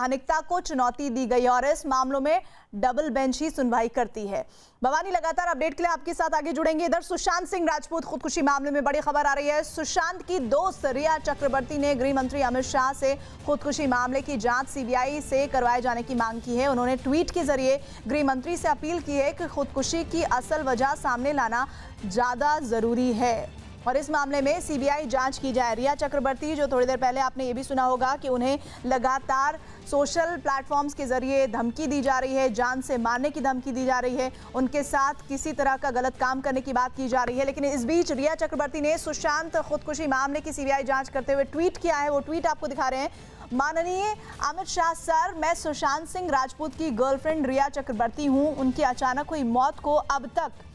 संवैधानिकता को चुनौती दी गई और इस मामलों में डबल बेंच ही सुनवाई करती है। भवानी, लगातार अपडेट के लिए आपके साथ आगे जुड़ेंगे। इधर सुशांत सिंह राजपूत खुदकुशी मामले में बड़ी खबर आ रही है। सुशांत की दोस्त रिया चक्रवर्ती ने गृह मंत्री अमित शाह से खुदकुशी मामले की जांच सीबीआई से करवाए जाने की मांग की है। उन्होंने ट्वीट के जरिए गृह मंत्री से अपील की है कि खुदकुशी की असल वजह सामने लाना ज्यादा जरूरी है और इस मामले में सीबीआई जांच की जाए। रिया चक्रवर्ती, जो थोड़ी देर पहले आपने ये भी सुना होगा कि उन्हें लगातार सोशल प्लेटफॉर्म्स के जरिए धमकी दी जा रही है, जान से मारने की धमकी दी जा रही है, उनके साथ किसी तरह का गलत काम करने की बात की जा रही है। लेकिन इस बीच रिया चक्रवर्ती ने सुशांत खुदकुशी मामले की सीबीआई जांच करते हुए ट्वीट किया है। वो ट्वीट आपको दिखा रहे हैं। माननीय अमित शाह सर, मैं सुशांत सिंह राजपूत की गर्लफ्रेंड रिया चक्रवर्ती हूँ। उनकी अचानक हुई मौत को अब तक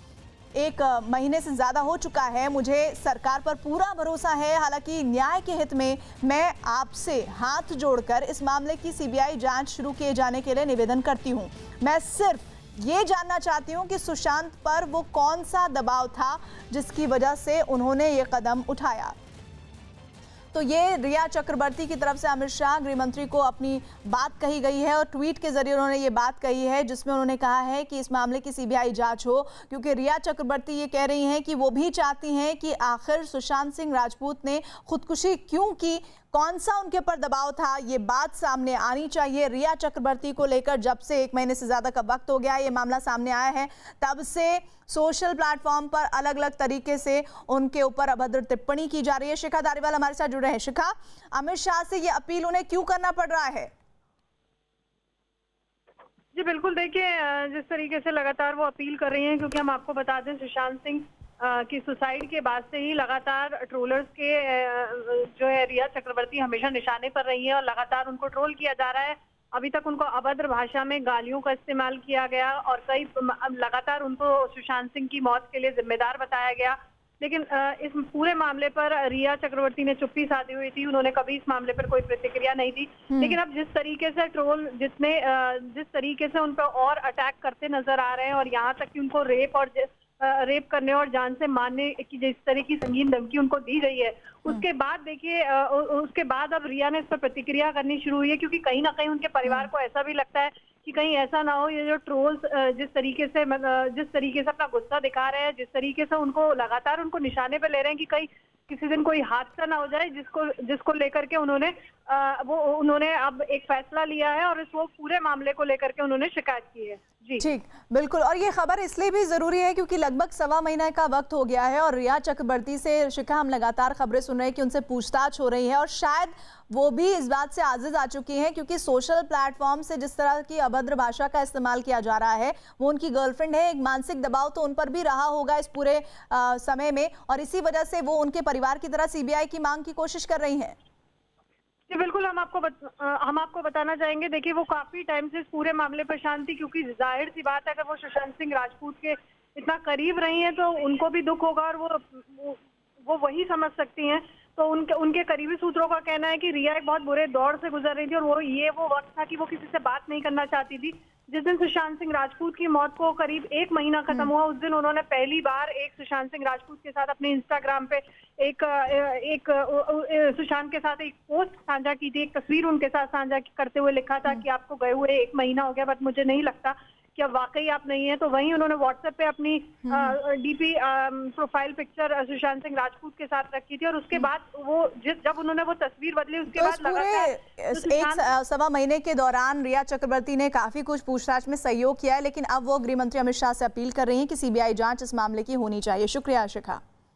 1 महीने से ज़्यादा हो चुका है। मुझे सरकार पर पूरा भरोसा है। हालांकि न्याय के हित में मैं आपसे हाथ जोड़कर इस मामले की सीबीआई जांच शुरू किए जाने के लिए निवेदन करती हूं। मैं सिर्फ ये जानना चाहती हूं कि सुशांत पर वो कौन सा दबाव था जिसकी वजह से उन्होंने ये कदम उठाया। तो ये रिया चक्रवर्ती की तरफ से अमित शाह गृह मंत्री को अपनी बात कही गई है और ट्वीट के जरिए उन्होंने ये बात कही है जिसमें उन्होंने कहा है कि इस मामले की सीबीआई जांच हो, क्योंकि रिया चक्रवर्ती ये कह रही हैं कि वो भी चाहती हैं कि आखिर सुशांत सिंह राजपूत ने खुदकुशी क्यों की, कौन सा उनके ऊपर दबाव था, ये बात सामने आनी चाहिए। रिया चक्रवर्ती को लेकर जब से 1 महीने से ज़्यादा का वक्त हो गया ये मामला सामने आया है, तब से सोशल प्लेटफॉर्म पर अलग अलग तरीके से उनके ऊपर अभद्र टिप्पणी की जा रही है। शिखा धारीवाल हमारे साथ जुड़ रहे हैं। शिखा, अमित शाह से ये अपील उन्हें क्यों करना पड़ रहा है? जी बिल्कुल, देखिए जिस तरीके से लगातार वो अपील कर रही हैं, क्योंकि हम आपको बता दें सुशांत सिंह की सुसाइड के बाद से ही लगातार ट्रोलर्स के जो है रिया चक्रवर्ती हमेशा निशाने पर रही है और लगातार उनको ट्रोल किया जा रहा है। अभी तक उनको अभद्र भाषा में गालियों का इस्तेमाल किया गया और कई लगातार उनको सुशांत सिंह की मौत के लिए जिम्मेदार बताया गया। लेकिन इस पूरे मामले पर रिया चक्रवर्ती ने चुप्पी साधी हुई थी। उन्होंने कभी इस मामले पर कोई प्रतिक्रिया नहीं दी। लेकिन अब जिस तरीके से ट्रोल जिस तरीके से उन पर और अटैक करते नजर आ रहे हैं और यहाँ तक कि उनको रेप करने और जान से मारने की जिस तरह की संगीन धमकी उनको दी गई है, उसके बाद देखिए उसके बाद अब रिया ने इस पर प्रतिक्रिया करनी शुरू हुई है, क्योंकि कहीं ना कहीं उनके परिवार को ऐसा भी लगता है कि कहीं ऐसा ना हो ये जो ट्रोल्स जिस तरीके से अपना गुस्सा दिखा रहे हैं, जिस तरीके से उनको लगातार उनको निशाने पे ले रहे हैं कि कहीं किसी दिन कोई हादसा ना हो जाए, जिसको लेकर के उन्होंने अब एक फैसला लिया है और वो पूरे मामले को लेकर के उन्होंने शिकायत की है। जी ठीक, बिल्कुल। और ये खबर इसलिए भी जरूरी है क्योंकि लगभग 1.25 महीने का वक्त हो गया है और रिया चक्रवर्ती से शिखा हम लगातार खबरें सुन रहे हैं कि उनसे पूछताछ हो रही है और शायद वो भी इस बात से आजिज आ चुकी हैं, क्योंकि सोशल प्लेटफॉर्म से जिस तरह की अभद्र भाषा का इस्तेमाल किया जा रहा है, वो उनकी गर्लफ्रेंड है, एक मानसिक दबाव तो उन पर भी रहा होगा इस पूरे समय में और इसी वजह से वो उनके परिवार की तरह सीबीआई की मांग की कोशिश कर रही हैं। जी बिल्कुल, हम आपको बताना चाहेंगे। देखिए वो काफी टाइम से इस पूरे मामले पर शांत थी, क्योंकि जाहिर सी बात है अगर वो सुशांत सिंह राजपूत के इतना करीब रही हैं तो उनको भी दुख होगा और वो वही समझ सकती हैं। तो उनके करीबी सूत्रों का कहना है कि रिया एक बहुत बुरे दौर से गुजर रही थी और वो वक्त था कि वो किसी से बात नहीं करना चाहती थी। जिस दिन सुशांत सिंह राजपूत की मौत को करीब 1 महीना खत्म हुआ, उस दिन उन्होंने पहली बार एक सुशांत सिंह राजपूत के साथ अपने इंस्टाग्राम पे एक सुशांत के साथ एक पोस्ट साझा की थी, एक तस्वीर उनके साथ साझा करते हुए लिखा था कि आपको गए हुए 1 महीना हो गया, बट मुझे नहीं लगता कि अब वाकई आप नहीं है। तो वहीं उन्होंने व्हाट्सएप पे अपनी DP profile picture Sushant Singh Rajput के साथ रखी थी और उसके बाद जब उन्होंने वो तस्वीर बदली उसके बाद लगातार 1.25 महीने के दौरान रिया चक्रवर्ती ने काफी कुछ पूछताछ में सहयोग किया है, लेकिन अब वो गृह मंत्री अमित शाह से अपील कर रही हैं कि सीबीआई जांच इस मामले की होनी चाहिए। शुक्रिया शिखा।